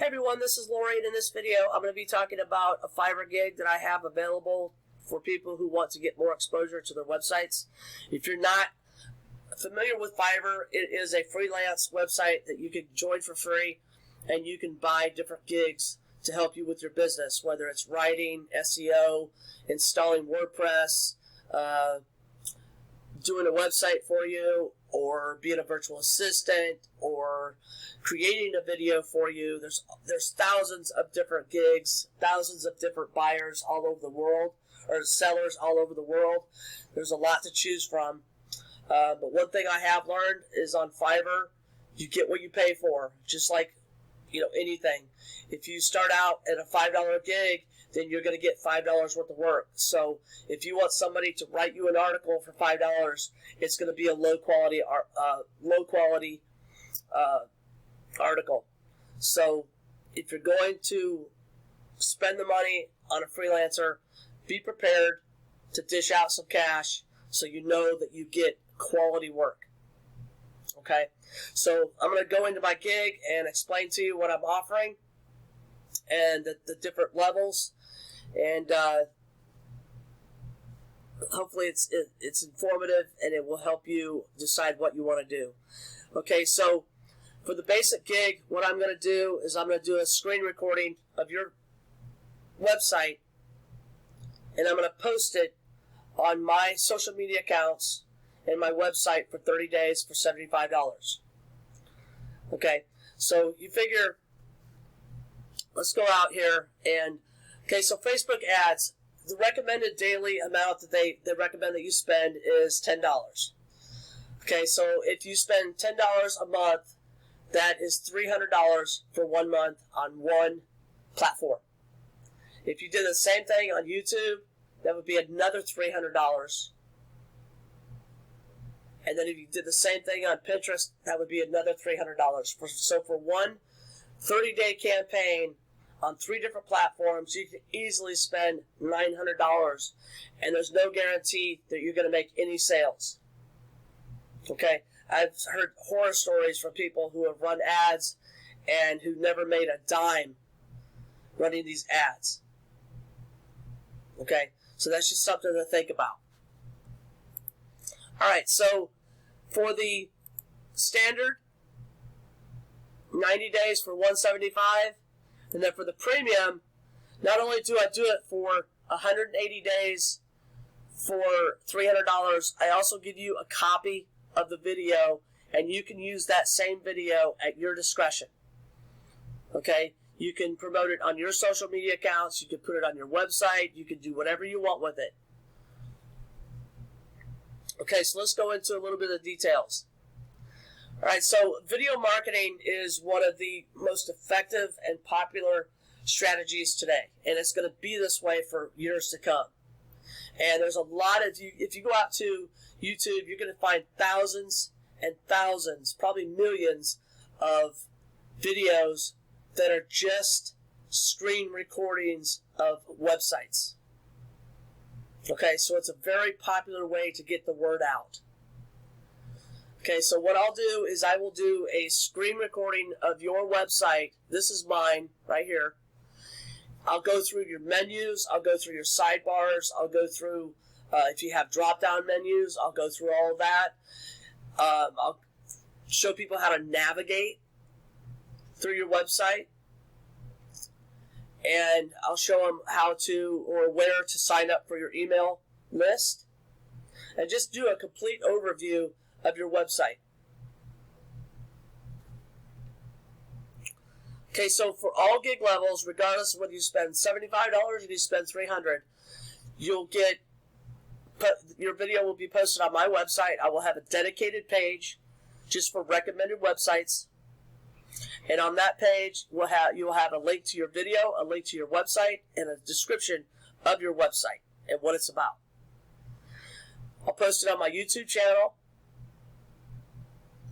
Hey everyone, this is Lori, and in this video I'm going to be talking about a Fiverr gig that I have available for people who want to get more exposure to their websites. If you're not familiar with Fiverr, it is a freelance website that you can join for free, and you can buy different gigs to help you with your business, whether it's writing, SEO, installing WordPress, doing a website for you, or being a virtual assistant, or creating a video for you. There's thousands of different gigs, thousands of different buyers all over the world, or sellers all over the world. There's a lot to choose from. But one thing I have learned is on Fiverr, you get what you pay for, just like anything. If you start out at a $5 gig, then you're going to get $5 worth of work. So if you want somebody to write you an article for $5, it's going to be a low quality article. So if you're going to spend the money on a freelancer, be prepared to dish out some cash so you know that you get quality work. Okay, so I'm going to go into my gig and explain to you what I'm offering and the different levels, and hopefully it's informative and it will help you decide what you want to do. Okay, so for the basic gig, what I'm going to do is I'm going to do a screen recording of your website, and I'm going to post it on my social media accounts and my website for 30 days for $75. Okay, so you figure, let's go out here and, okay, so Facebook ads, the recommended daily amount that they recommend that you spend is $10. Okay, so if you spend $10 a month, that is $300 for 1 month on one platform. If you did the same thing on YouTube, that would be another $300. And then if you did the same thing on Pinterest, that would be another $300. So for one 30-day campaign on 3 different platforms, you can easily spend $900, and there's no guarantee that you're going to make any sales. Okay, I've heard horror stories from people who have run ads and who never made a dime running these ads. Okay, so that's just something to think about. All right, so for the standard, 90 days for $175, and then for the premium, not only do I do it for 180 days for $300, I also give you a copy of the video, and you can use that same video at your discretion. Okay, you can promote it on your social media accounts, you can put it on your website, you can do whatever you want with it. Okay, so let's go into a little bit of details. All right, so video marketing is one of the most effective and popular strategies today, and it's going to be this way for years to come. And there's a lot of, if you go out to YouTube, you're going to find thousands and thousands, probably millions of videos that are just screen recordings of websites. Okay, so it's a very popular way to get the word out. Okay, so what I'll do is I will do a screen recording of your website. This is mine right here. I'll go through your menus. I'll go through your sidebars. I'll go through, if you have drop-down menus, I'll go through all of that. I'll show people how to navigate through your website. And I'll show them how to, or where to sign up for your email list. And just do a complete overview of your website. Okay, so for all gig levels, regardless of whether you spend $75 or you spend $300, you'll get, your video will be posted on my website. I will have a dedicated page just for recommended websites. And on that page, you'll have a link to your video, a link to your website, and a description of your website and what it's about. I'll post it on my YouTube channel,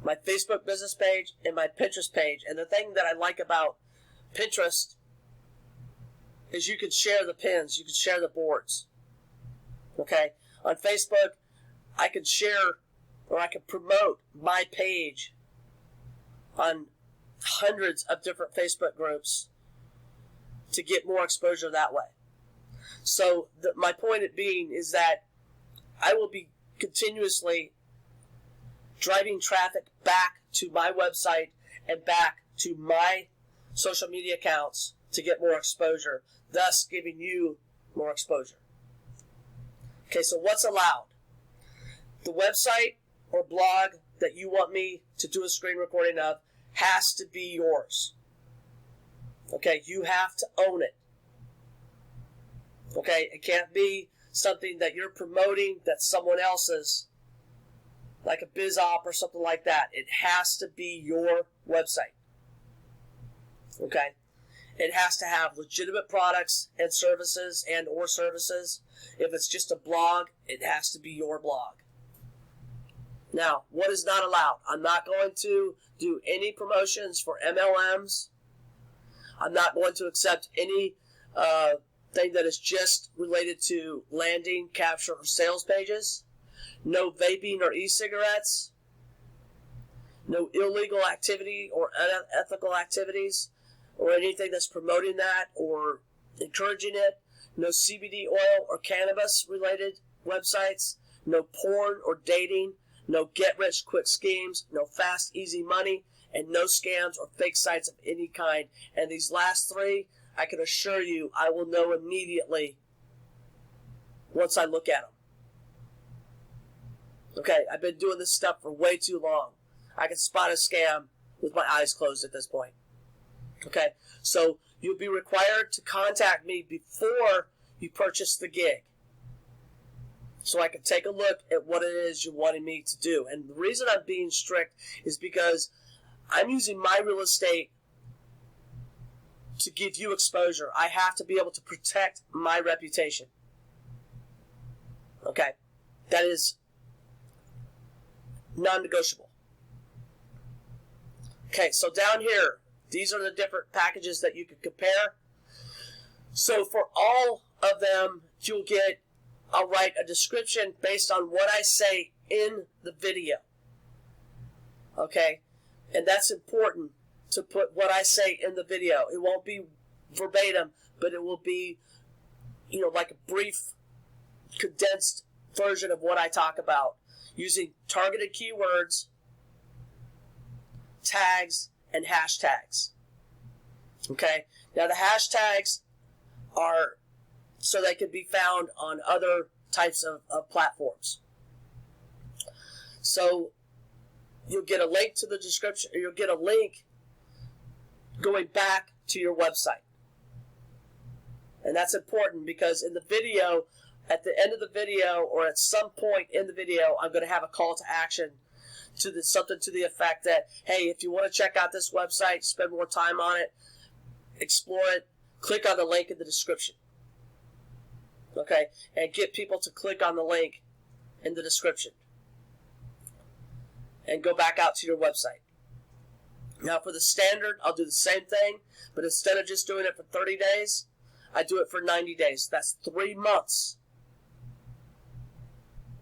my Facebook business page, and my Pinterest page. And the thing that I like about Pinterest is you can share the pins, you can share the boards. Okay? On Facebook, I can share, or I can promote my page on hundreds of different Facebook groups to get more exposure that way. So my point being is that I will be continuously driving traffic back to my website and back to my social media accounts to get more exposure, thus giving you more exposure. Okay, so what's allowed? The website or blog that you want me to do a screen recording of has to be yours. Okay, you have to own it. Okay, it can't be something that you're promoting that someone else's, like a biz op or something like that. It has to be your website. Okay, it has to have legitimate products and services and or services. If it's just a blog, it has to be your blog. Now, what is not allowed? I'm not going to do any promotions for MLMs. I'm not going to accept any thing that is just related to landing, capture, or sales pages. No vaping or e-cigarettes. No illegal activity or unethical activities or anything that's promoting that or encouraging it. No CBD oil or cannabis related websites. No porn or dating. No get-rich-quick schemes. No fast, easy money. And no scams or fake sites of any kind. And these last three, I can assure you, I will know immediately once I look at them. Okay, I've been doing this stuff for way too long. I can spot a scam with my eyes closed at this point. Okay, so you'll be required to contact me before you purchase the gig, so I can take a look at what it is you're wanting me to do. And the reason I'm being strict is because I'm using my real estate to give you exposure. I have to be able to protect my reputation. Okay, that is non-negotiable. Okay, so down here, these are the different packages that you can compare. So for all of them, you'll get, I'll write a description based on what I say in the video. Okay, and that's important to put what I say in the video. It won't be verbatim, but it will be, like a brief, condensed version of what I talk about using targeted keywords, tags, and hashtags. Okay, now the hashtags are so they can be found on other types of platforms. So you'll get a link to the description, or you'll get a link going back to your website. And that's important because in the video, at the end of the video, or at some point in the video, I'm going to have a call to action to something to the effect that, hey, if you want to check out this website, spend more time on it, explore it, click on the link in the description. Okay, and get people to click on the link in the description and go back out to your website. Now for the standard, I'll do the same thing, but instead of just doing it for 30 days, I do it for 90 days. That's 3 months.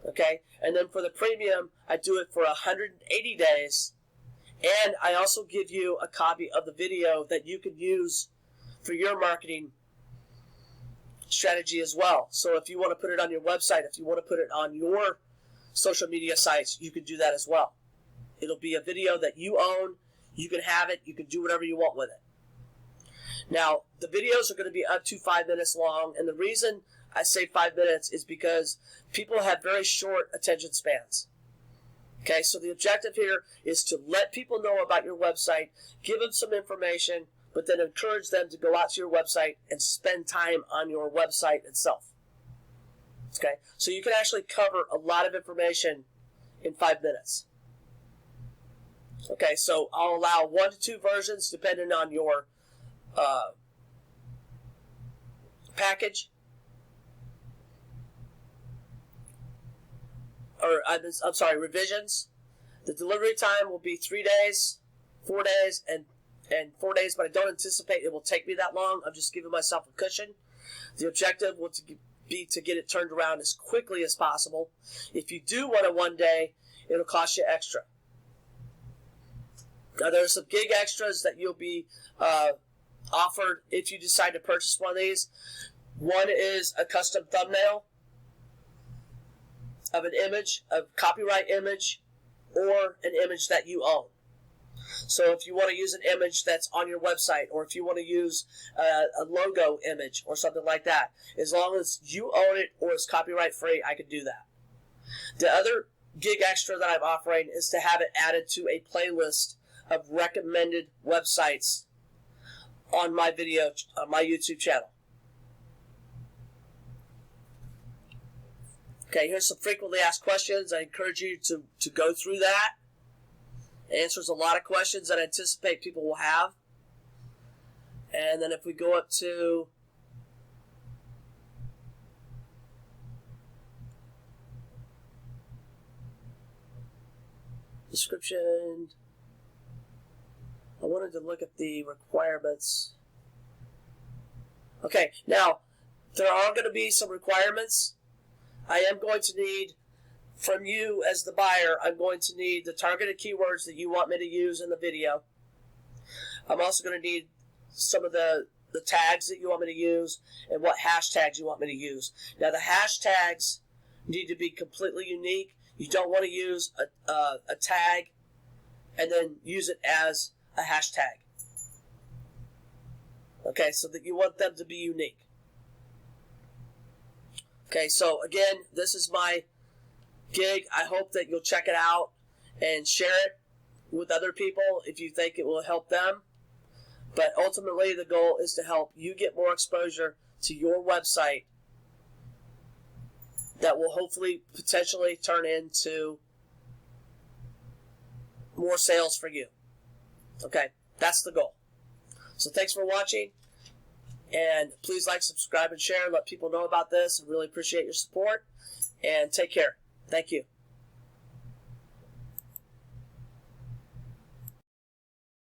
Okay, and then for the premium, I do it for 180 days, and I also give you a copy of the video that you can use for your marketing strategy as well. So if you want to put it on your website, if you want to put it on your social media sites, you can do that as well. It'll be a video that you own. You can have it. You can do whatever you want with it. Now, the videos are going to be up to 5 minutes long, and the reason I say 5 minutes is because people have very short attention spans. Okay, so the objective here is to let people know about your website, give them some information, but then encourage them to go out to your website and spend time on your website itself. Okay, so you can actually cover a lot of information in 5 minutes. Okay, so I'll allow 1 to 2 versions depending on your package. Or I'm sorry, revisions. The delivery time will be 3 days, 4 days, and 4 days, but I don't anticipate it will take me that long. I'm just giving myself a cushion. The objective will be to get it turned around as quickly as possible. If you do want a 1 day, it'll cost you extra. Now, there's some gig extras that you'll be offered if you decide to purchase one of these. One is a custom thumbnail of an image, a copyright image, or an image that you own. So if you want to use an image that's on your website, or if you want to use a logo image or something like that, as long as you own it or it's copyright free, I can do that. The other gig extra that I'm offering is to have it added to a playlist of recommended websites on my video, on my YouTube channel. Okay, here's some frequently asked questions. I encourage you to go through that. It answers a lot of questions that I anticipate people will have. And then if we go up to description, I wanted to look at the requirements. Okay, now, there are going to be some requirements. I am going to need, from you as the buyer, I'm going to need the targeted keywords that you want me to use in the video. I'm also going to need some of the tags that you want me to use and what hashtags you want me to use. Now, the hashtags need to be completely unique. You don't want to use a tag and then use it as a hashtag. Okay, so that you want them to be unique. Okay, so again, this is my gig. I hope that you'll check it out and share it with other people if you think it will help them. But ultimately, the goal is to help you get more exposure to your website that will hopefully potentially turn into more sales for you. Okay, that's the goal. So thanks for watching. And please like, subscribe, and share. Let people know about this. I really appreciate your support. And take care. Thank you.